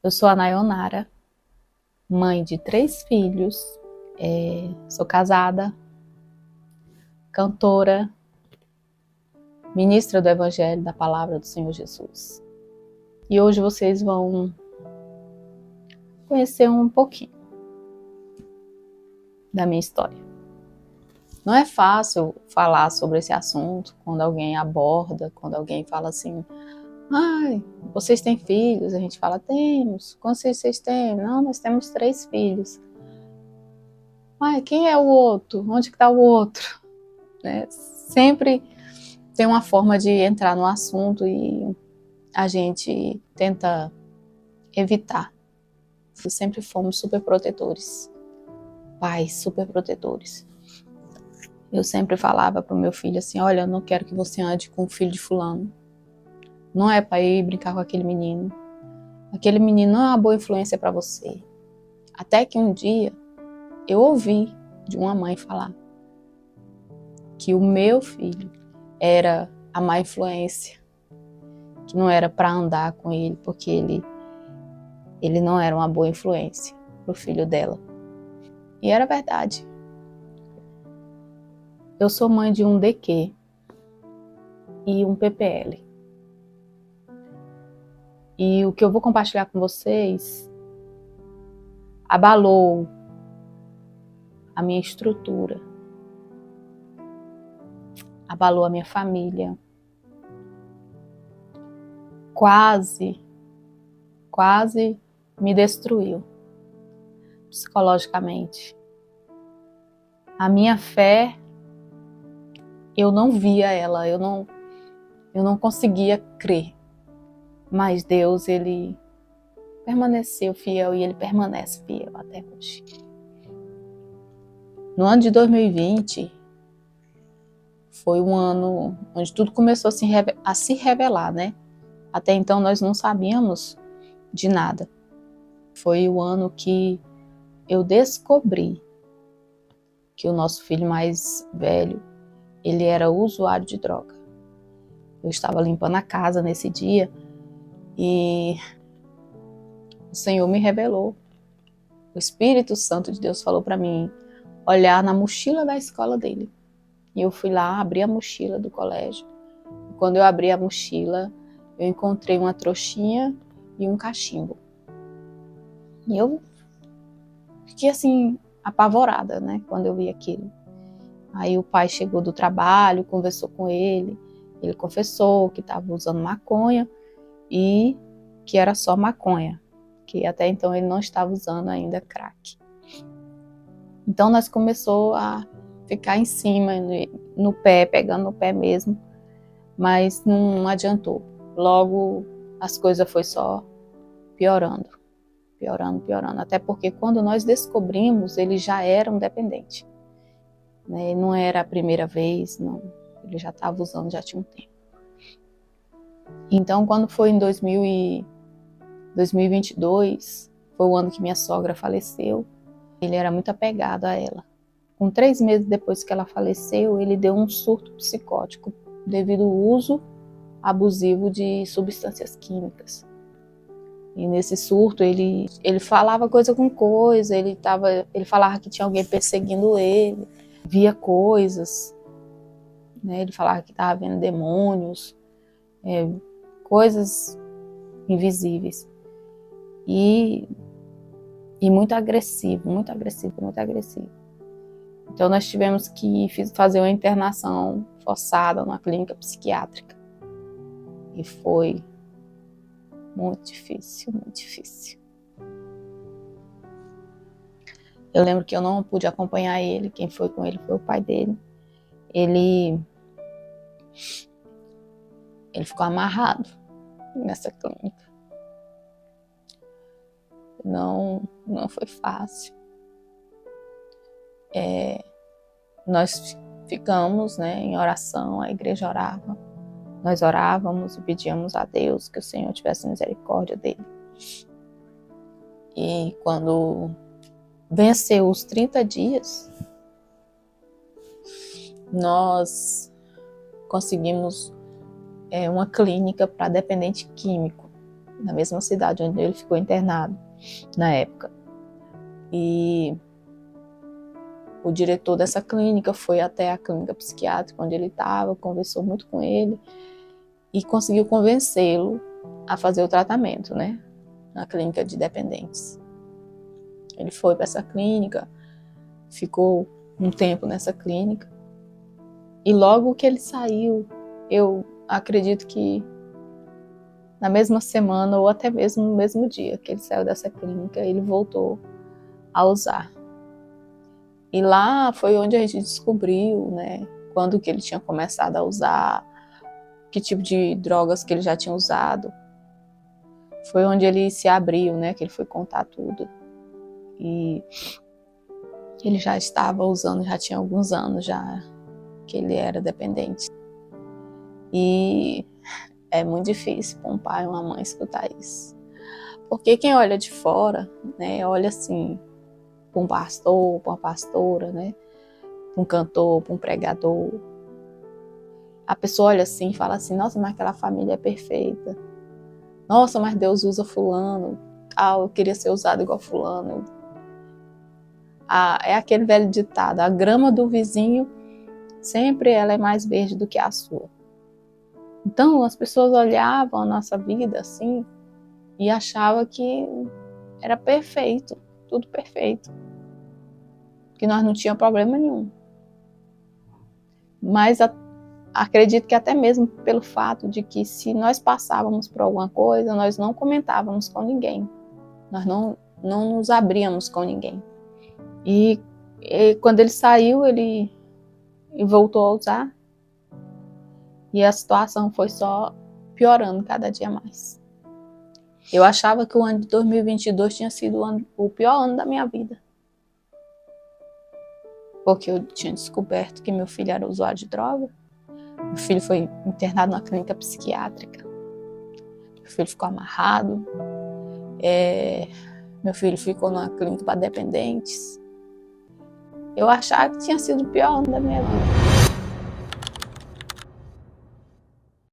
Eu sou a Nayonara, mãe de 3 filhos, sou casada, cantora, ministra do Evangelho da Palavra do Senhor Jesus. E hoje vocês vão conhecer um pouquinho da minha história. Não é fácil falar sobre esse assunto quando alguém aborda, quando alguém fala assim: ai, vocês têm filhos? A gente fala: temos. Quantos vocês têm? Não, nós temos 3 filhos. Ai, quem é o outro? Onde que está o outro? Né? Sempre tem uma forma de entrar no assunto e a gente tenta evitar. Sempre fomos super protetores, pais super protetores. Eu sempre falava para o meu filho assim: olha, eu não quero que você ande com o filho de fulano. Não é para ir brincar com aquele menino. Aquele menino não é uma boa influência para você. Até que um dia eu ouvi de uma mãe falar que o meu filho era a má influência, que não era para andar com ele, porque ele não era uma boa influência para o filho dela. E era verdade. Eu sou mãe de um DQ e um PPL. E o que eu vou compartilhar com vocês abalou a minha estrutura, abalou a minha família, quase me destruiu psicologicamente. A minha fé, eu não via ela, eu não conseguia crer. Mas Deus, Ele permaneceu fiel e Ele permanece fiel até hoje. No ano de 2020, foi um ano onde tudo começou a se revelar, né? Até então nós não sabíamos de nada. Foi o ano que eu descobri que o nosso filho mais velho, ele era usuário de droga. Eu estava limpando a casa nesse dia e o Senhor me revelou. O Espírito Santo de Deus falou para mim olhar na mochila da escola dele. E eu fui lá, abri a mochila do colégio. E quando eu abri a mochila, eu encontrei uma trouxinha e um cachimbo. E eu fiquei assim, apavorada, né, quando eu vi aquilo. Aí o pai chegou do trabalho, conversou com ele. Ele confessou que estava usando maconha e que era só maconha, que até então ele não estava usando ainda crack. Então nós começamos a ficar em cima, no pé, pegando no pé mesmo, mas não adiantou. Logo as coisas foi só piorando, até porque quando nós descobrimos, ele já era um dependente. Né? Não era a primeira vez, não. Ele já estava usando, já tinha um tempo. Então quando foi em 2022, foi o ano que minha sogra faleceu, ele era muito apegado a ela. Com 3 meses depois que ela faleceu, ele deu um surto psicótico devido ao uso abusivo de substâncias químicas. E nesse surto ele falava coisa com coisa, ele falava que tinha alguém perseguindo ele, via coisas, né? Ele falava que estava vendo demônios, coisas invisíveis. E muito agressivo. Então nós tivemos que fazer uma internação forçada numa clínica psiquiátrica. E foi muito difícil. Eu lembro que eu não pude acompanhar ele, quem foi com ele foi o pai dele. Ele ficou amarrado nessa clínica. Não foi fácil. Nós ficamos, né, em oração, a igreja orava. Nós orávamos e pedíamos a Deus que o Senhor tivesse misericórdia dele. E quando venceu os 30 dias, nós conseguimos uma clínica para dependente químico. na mesma cidade onde ele ficou internado na época. E o diretor dessa clínica foi até a clínica psiquiátrica onde ele estava, conversou muito com ele e conseguiu convencê-lo a fazer o tratamento, né, na clínica de dependentes. Ele foi para essa clínica, ficou um tempo nessa clínica e logo que ele saiu, eu acredito que na mesma semana ou até mesmo no mesmo dia que ele saiu dessa clínica, ele voltou a usar. E lá foi onde a gente descobriu, né, quando que ele tinha começado a usar, que tipo de drogas que ele já tinha usado. Foi onde ele se abriu, né, que ele foi contar tudo. E ele já estava usando, já tinha alguns anos já que ele era dependente. E é muito difícil para um pai e uma mãe escutar isso. Porque quem olha de fora, né, olha assim, para um pastor, para uma pastora, né, para um cantor, para um pregador. A pessoa olha assim e fala assim, nossa, mas aquela família é perfeita. Nossa, mas Deus usa fulano. Ah, eu queria ser usado igual fulano. Ah, é aquele velho ditado, a grama do vizinho sempre ela é mais verde do que a sua. Então as pessoas olhavam a nossa vida assim e achavam que era perfeito, tudo perfeito, que nós não tínhamos problema nenhum. Mas acredito que até mesmo pelo fato de que se nós passávamos por alguma coisa, nós não comentávamos com ninguém, nós não nos abríamos com ninguém. E quando ele saiu, ele voltou a usar e a situação foi só piorando cada dia mais. Eu achava que o ano de 2022 tinha sido o pior ano da minha vida. Porque eu tinha descoberto que meu filho era usuário de droga. Meu filho foi internado na clínica psiquiátrica. Meu filho ficou amarrado. Meu filho ficou numa clínica para dependentes. Eu achava que tinha sido o pior ano da minha vida.